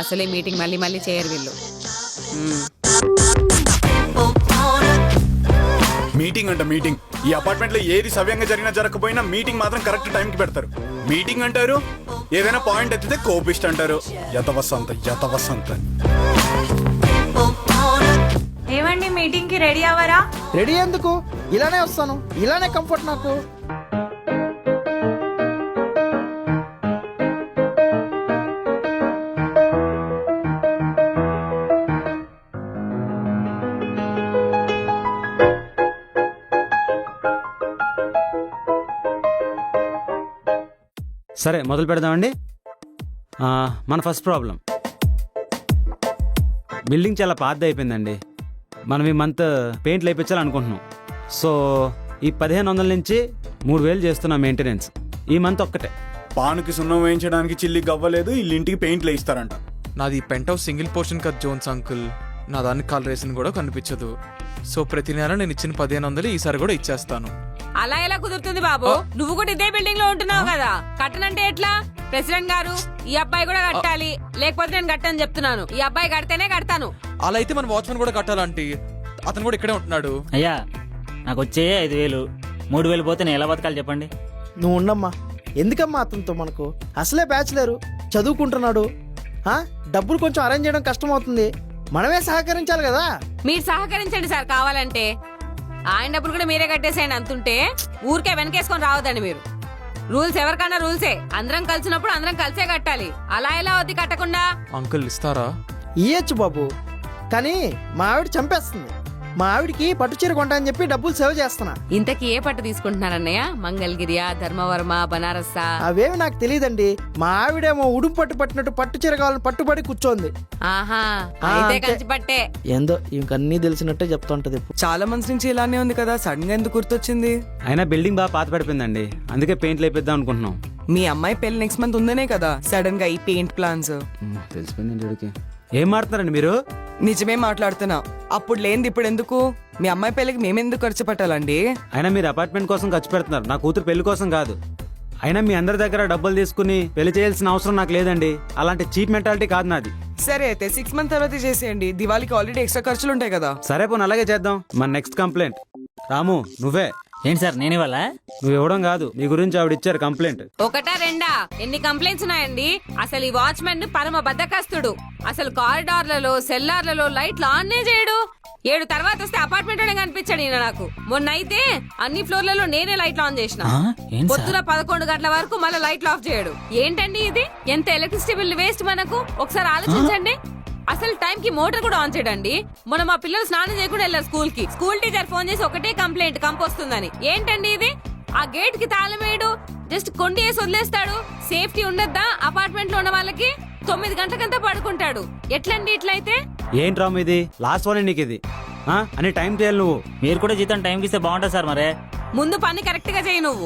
అసలే మీటింగ్ మళ్ళీ మళ్ళీ చేయరు వీళ్ళు. మీటింగ్ అంట మీటింగ్. ఈ అపార్ట్మెంట్ లో ఏది సవ్యంగా జరిగినా జరగకపోయినా మీటింగ్ మాత్రం కరెక్ట్ టైంకి పెడతారు. మీటింగ్ అంటారు, ఏదైనా పాయింట్ ఎత్తితే కోపిస్ట్ అంటారు. యతవసంత. ఏమండి మీటింగ్ కి రెడీ అవ్వరా? రెడీ ఎందుకు, ఇలానే వస్తాను, ఇలానే కంఫర్ట్ నాకు. సరే మొదలు పెడదామండి. మన ఫస్ట్ ప్రాబ్లం, బిల్డింగ్ చాలా పాతది అయిపోయిందండి. మనం ఈ మంత్ పెయింట్లు వేయించాలనుకుంటున్నాం. సో ఈ 1500 నుంచి 3000 చేస్తున్నాం మెయింటెనెన్స్. ఈ మంత్ ఒక్కటే. పానుకి సున్నం వేయించడానికి చిల్లి గవ్వలేదు, ఇల్లింటికి పెయింట్లు వేయిస్తారంట. నాది పెంట్ హౌస్ సింగిల్ పోర్షన్ కదా జోన్స్ అంకుల్. నా దాన్ని కలర్ వేసింది కూడా కనిపించదు. సో ప్రతి నెల నేను ఇచ్చిన 1500 ఈసారి కూడా ఇచ్చేస్తాను. అలా ఎలా కుదురుతుంది బాబు? నువ్వు కూడా ఇదే బిల్డింగ్ లో ఉంటున్నావు కదా, కట్టనంటే ఎట్లా? ప్రెసిడెంట్ గారు, ఈ అబ్బాయి కూడా కట్టాలి, లేకపోతే నేను కట్టని చెప్తున్నాను. ఈ అబ్బాయి కడితేనే కడతాను. అలా అయితే మన వాచ్మెన్ కూడా కట్టాలంటే అతను కూడా ఇక్కడే ఉంటున్నాడు. అయ్యా నాకు వచ్చే 5000, 3000 పోతే నేను ఎలా బతకాలి చెప్పండి? నువ్వు ఉండమ్మా, ఎందుకమ్మా అతనితో మనకు? అసలే బ్యాచులరు, చదువుకుంటున్నాడు. డబ్బులు కొంచెం అరేంజ్ చేయడం కష్టం అవుతుంది, మనమే సహకరించాలి కదా. మీరు సహకరించండి సార్ కావాలంటే. ఆయన డబ్బులు కూడా మీరే కట్టేసేయండి. అంతుంటే ఊరికే వెనకేసుకొని రావద్దండి మీరు. రూల్స్ ఎవరికన్నా రూల్సే. అందరం కలిసినప్పుడు అందరం కలిసే కట్టాలి. అలా ఎలా వద్ది కట్టకుండా? అంకుల్ ఇస్తారా? ఇయ్యచ్చు బాబు, కానీ మా ఆవిడ చంపేస్తుంది. మా ఆవిడికి పట్టు చీర కొంటా అని చెప్పి డబ్బులు సేవ్ చేస్తున్నా. ఇంతకీ ఏ పట్టు తీసుకుంటున్నారన్నయ్య? మంగళగిరియా, ధర్మవరమా, బనారస్సా? అవేమి నాకు తెలియదండి. మా ఆవిడేమో ఉడుపు పట్టు పట్టినట్టు పట్టు చీర కావాలని పట్టుబడి కూర్చోంది. ఆహా, అయితే అంతే. కంచి పట్టే. ఏందో ఇంకన్నీ తెలిసినట్టే చెప్తుంటది. చాలా మంత్స్ నుంచి ఇలానే ఉంది కదా, సడన్ గా ఎందుకు గుర్తొచ్చింది? అయినా బిల్డింగ్ బాగా పాత పడిపోయిందండి, అందుకే పెయింట్లు వేయిద్దాం అనుకుంటున్నాం. మీ అమ్మాయి పెళ్లి నెక్స్ట్ మంత్ ఉందనే కదా సడన్ గా ఈ పెయింట్ ప్లాన్స్. తెలిసిపోయిందండి వీడికి. ఏం మాట్లాడుతున్నారండి మీరు? నిజమే మాట్లాడుతున్నా. అప్పుడు లేనిది ఇప్పుడు ఎందుకు? మీ అమ్మాయి పెళ్లికి మేమెందుకు ఖర్చు పెట్టాలండి? అయినా మీరు అపార్ట్మెంట్ కోసం ఖర్చు పెడుతున్నారు, నా కూతురు పెళ్లి కోసం కాదు. అయినా మీ అందరి దగ్గర డబ్బులు తీసుకుని పెళ్లి చేయాల్సిన అవసరం నాకు లేదండి. అలాంటి చీప్ మెంటాలిటీ కాదు నాది. సరే అయితే 6 మంత్ తర్వాత చేసేయండి. దివాళీకి ఆల్రెడీ ఎక్స్ట్రా ఖర్చులు ఉంటాయి కదా. సరే పోనీ అలాగే చేద్దాం. మన నెక్స్ట్ కంప్లైంట్. రాము నువ్వే. ఏంటి సార్ నేను ఇవ్వాలా? నువ్వు ఇవ్వడం కాదు, నీ గురించి ఆవిడ ఇచ్చారు కంప్లైంట్. ఒకటా రెండా? ఎన్ని కంప్లైంట్స్ ఉన్నాయండి? అసలు ఈ వాచ్మెన్ పరమ బద్దకస్తుడు. అసలు కారిడార్లలో సెల్లార్లలో లైట్లు ఆన్నే చేయడు. 7 తర్వాత వస్తే అపార్ట్మెంట్ లోనే కనిపించాడు ఈయన నాకు. మొన్న అయితే అన్ని ఫ్లోర్లలో నేనే లైట్లు ఆన్ చేసిన. పొద్దున 11 గంటల వరకు మళ్ళీ లైట్లు ఆఫ్ చేయడు. ఏంటండి ఇది? ఎంత ఎలక్ట్రిసిటీ బిల్ వేస్ట్ మనకు. ఒకసారి ఆలోచించండి. అసలు టైం కి మోటార్ కూడా ఆన్ చేయడండి. మొన్న మా పిల్లలు స్నానం చేయకుండా వెళ్ళారు స్కూల్ కి. స్కూల్ టీచర్ ఫోన్ చేసి ఒకటే కంప్లైంట్, కంపు వస్తుందని. ఏంటండి ఇది? ఆ గేట్ కి తాళం వేయడు, జస్ట్ కొండి వేసి వదిలేస్తాడు. సేఫ్టీ ఉండద్దా అపార్ట్మెంట్ లో ఉన్న వాళ్ళకి? 9 గంటలకంతా పడుకుంటాడు. ఎట్లండి ఇట్లయితే? ఏంటి రాము ఇది? లాస్ట్ వార్నింగ్ నీకు ఇది. అని టైం చేయాలి నువ్వు. మీరు కూడా జీతం టైంకి ఇస్తే బాగుంటుంది సార్. మరే ముందు పని కరెక్ట్ గా చేయి నువ్వు.